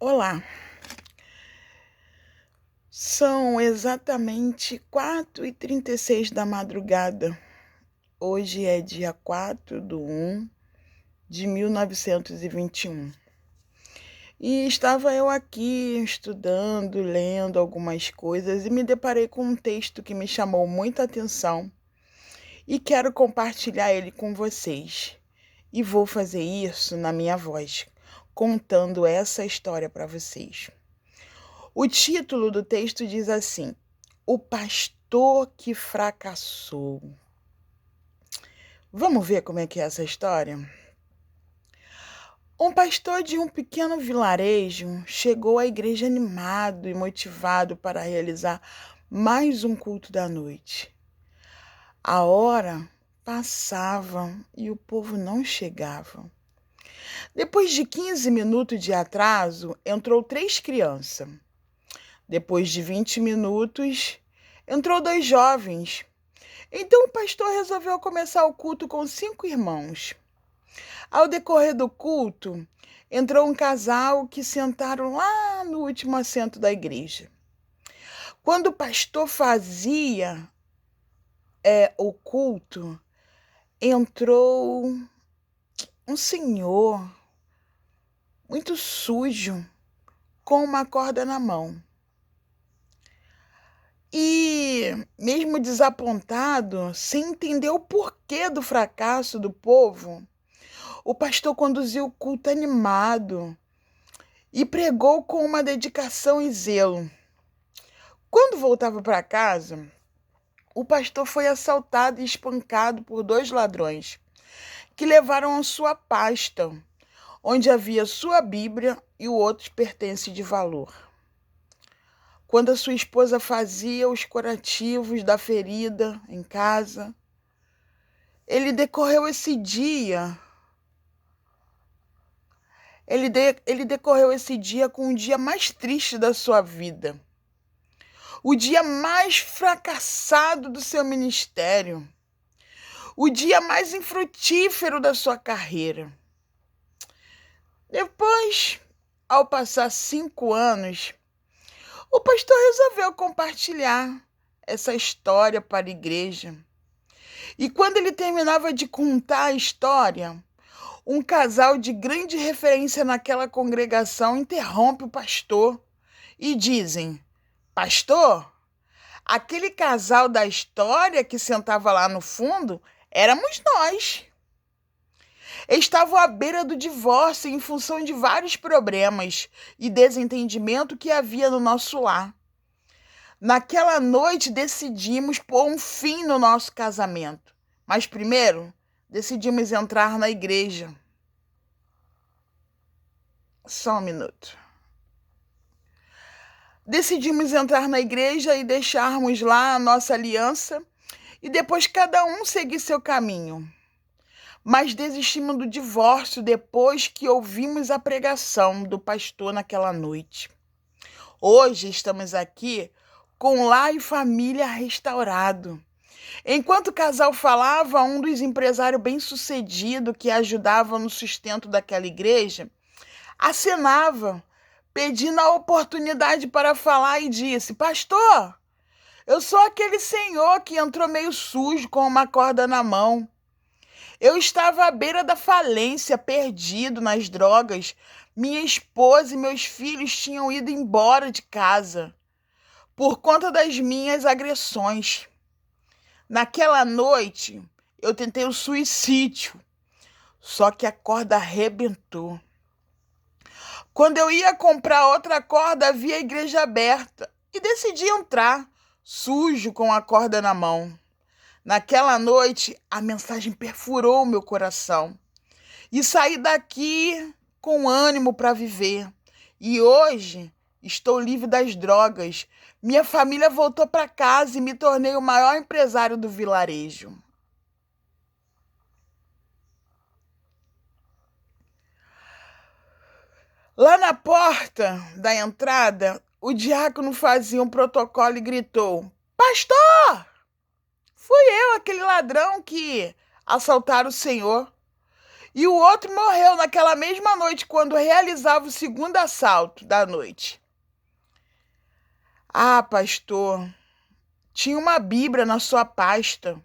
Olá, são exatamente 4h36 da madrugada. Hoje é dia 4/1/1921. E estava eu aqui estudando, lendo algumas coisas e me deparei com um texto que me chamou muita atenção e quero compartilhar ele com vocês. E vou fazer isso na minha voz, contando essa história para vocês. O título do texto diz assim: O pastor que fracassou. Vamos ver como é que é essa história? Um pastor de um pequeno vilarejo chegou à igreja animado e motivado para realizar mais um culto da noite. A hora passava e o povo não chegava. Depois de 15 minutos de atraso, entrou 3 crianças. Depois de 20 minutos, entrou 2 jovens. Então o pastor resolveu começar o culto com 5 irmãos. Ao decorrer do culto, entrou um casal que sentaram lá no último assento da igreja. Quando o pastor fazia o culto, entrou um senhor muito sujo, com uma corda na mão. E, mesmo desapontado, sem entender o porquê do fracasso do povo, o pastor conduziu o culto animado e pregou com uma dedicação e zelo. Quando voltava para casa, o pastor foi assaltado e espancado por 2 ladrões, que levaram a sua pasta, onde havia sua Bíblia e o outro pertence de valor. Quando a sua esposa fazia os curativos da ferida em casa, ele decorreu esse dia com o dia mais triste da sua vida, o dia mais fracassado do seu ministério, o dia mais infrutífero da sua carreira. Depois, ao passar 5 anos, o pastor resolveu compartilhar essa história para a igreja. E quando ele terminava de contar a história, um casal de grande referência naquela congregação interrompe o pastor e dizem: Pastor, aquele casal da história que sentava lá no fundo éramos nós. Estavam à beira do divórcio em função de vários problemas e desentendimento que havia no nosso lar. Naquela noite decidimos pôr um fim no nosso casamento, mas primeiro decidimos entrar na igreja. Só um minuto. Decidimos entrar na igreja e deixarmos lá a nossa aliança e depois cada um seguir seu caminho. Mas desistimos do divórcio depois que ouvimos a pregação do pastor naquela noite. Hoje estamos aqui com lar e família restaurado. Enquanto o casal falava, um dos empresários bem-sucedidos que ajudava no sustento daquela igreja acenava, pedindo a oportunidade para falar e disse: Pastor, eu sou aquele senhor que entrou meio sujo com uma corda na mão. Eu estava à beira da falência, perdido nas drogas. Minha esposa e meus filhos tinham ido embora de casa por conta das minhas agressões. Naquela noite, eu tentei o suicídio, só que a corda arrebentou. Quando eu ia comprar outra corda, havia a igreja aberta e decidi entrar, sujo com a corda na mão. Naquela noite, a mensagem perfurou meu coração e saí daqui com ânimo para viver. E hoje estou livre das drogas. Minha família voltou para casa e me tornei o maior empresário do vilarejo. Lá na porta da entrada, o diácono fazia um protocolo e gritou: Pastor! Fui eu, aquele ladrão que assaltaram o senhor. E o outro morreu naquela mesma noite, quando realizava o segundo assalto da noite. Ah, pastor, tinha uma Bíblia na sua pasta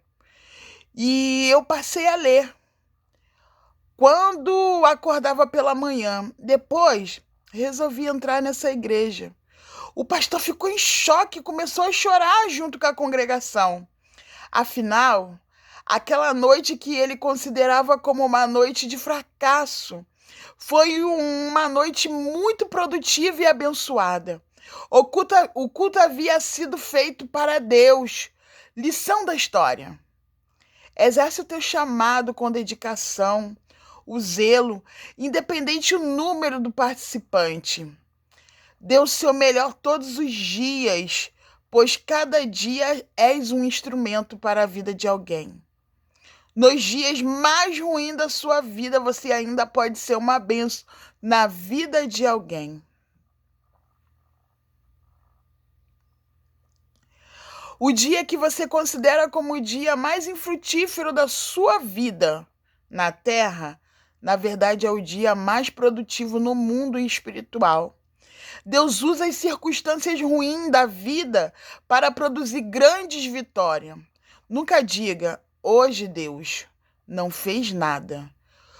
e eu passei a ler quando acordava pela manhã. Depois, resolvi entrar nessa igreja. O pastor ficou em choque e começou a chorar junto com a congregação. Afinal, aquela noite que ele considerava como uma noite de fracasso foi uma noite muito produtiva e abençoada. O culto havia sido feito para Deus. Lição da história: exerce o teu chamado com dedicação, o zelo, independente o número do participante. Dê o seu melhor todos os dias, pois cada dia és um instrumento para a vida de alguém. Nos dias mais ruins da sua vida, você ainda pode ser uma bênção na vida de alguém. O dia que você considera como o dia mais infrutífero da sua vida na Terra, na verdade é o dia mais produtivo no mundo espiritual. Deus usa as circunstâncias ruins da vida para produzir grandes vitórias. Nunca diga, hoje Deus não fez nada.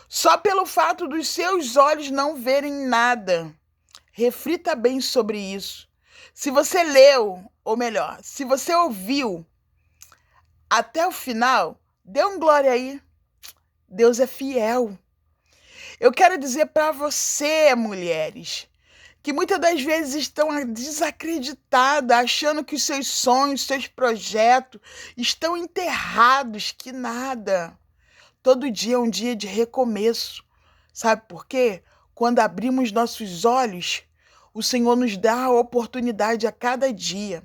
Só pelo fato dos seus olhos não verem nada. Reflita bem sobre isso. Se você leu, ou melhor, se você ouviu até o final, dê um glória aí. Deus é fiel. Eu quero dizer para você, mulheres, que muitas das vezes estão desacreditadas, achando que os seus sonhos, seus projetos estão enterrados, que nada. Todo dia é um dia de recomeço. Sabe por quê? Quando abrimos nossos olhos, o Senhor nos dá a oportunidade a cada dia.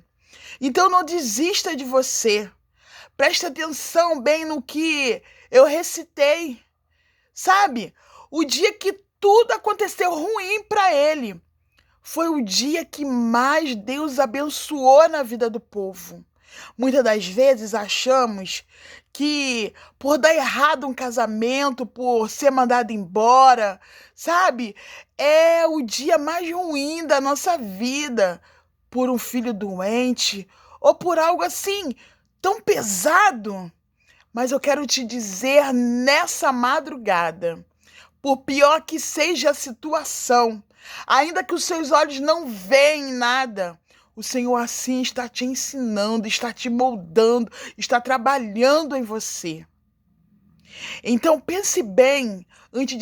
Então não desista de você. Presta atenção bem no que eu recitei. Sabe? O dia que tudo aconteceu ruim para ele, foi o dia que mais Deus abençoou na vida do povo. Muitas das vezes achamos que por dar errado um casamento, por ser mandado embora, sabe? É o dia mais ruim da nossa vida, por um filho doente ou por algo assim tão pesado. Mas eu quero te dizer nessa madrugada, por pior que seja a situação, ainda que os seus olhos não veem nada, o Senhor assim está te ensinando, está te moldando, está trabalhando em você. Então pense bem antes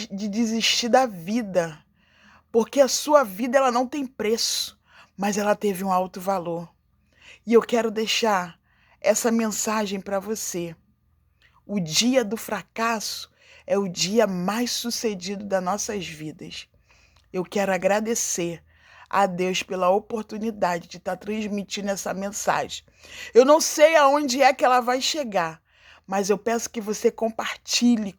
de desistir da vida, porque a sua vida ela não tem preço, mas ela teve um alto valor. E eu quero deixar essa mensagem para você. O dia do fracasso é o dia mais sucedido das nossas vidas. Eu quero agradecer a Deus pela oportunidade de estar transmitindo essa mensagem. Eu não sei aonde é que ela vai chegar, mas eu peço que você compartilhe,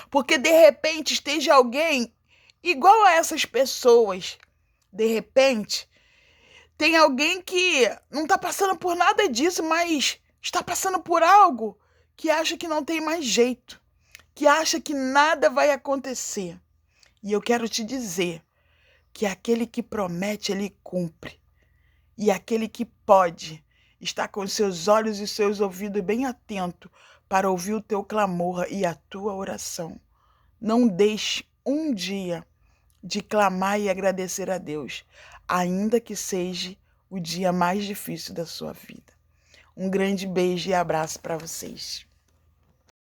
porque de repente esteja alguém igual a essas pessoas. De repente, tem alguém que não está passando por nada disso, mas está passando por algo que acha que não tem mais jeito, que acha que nada vai acontecer. E eu quero te dizer que aquele que promete, ele cumpre. E aquele que pode está com seus olhos e seus ouvidos bem atentos para ouvir o teu clamor e a tua oração. Não deixe um dia de clamar e agradecer a Deus, ainda que seja o dia mais difícil da sua vida. Um grande beijo e abraço para vocês.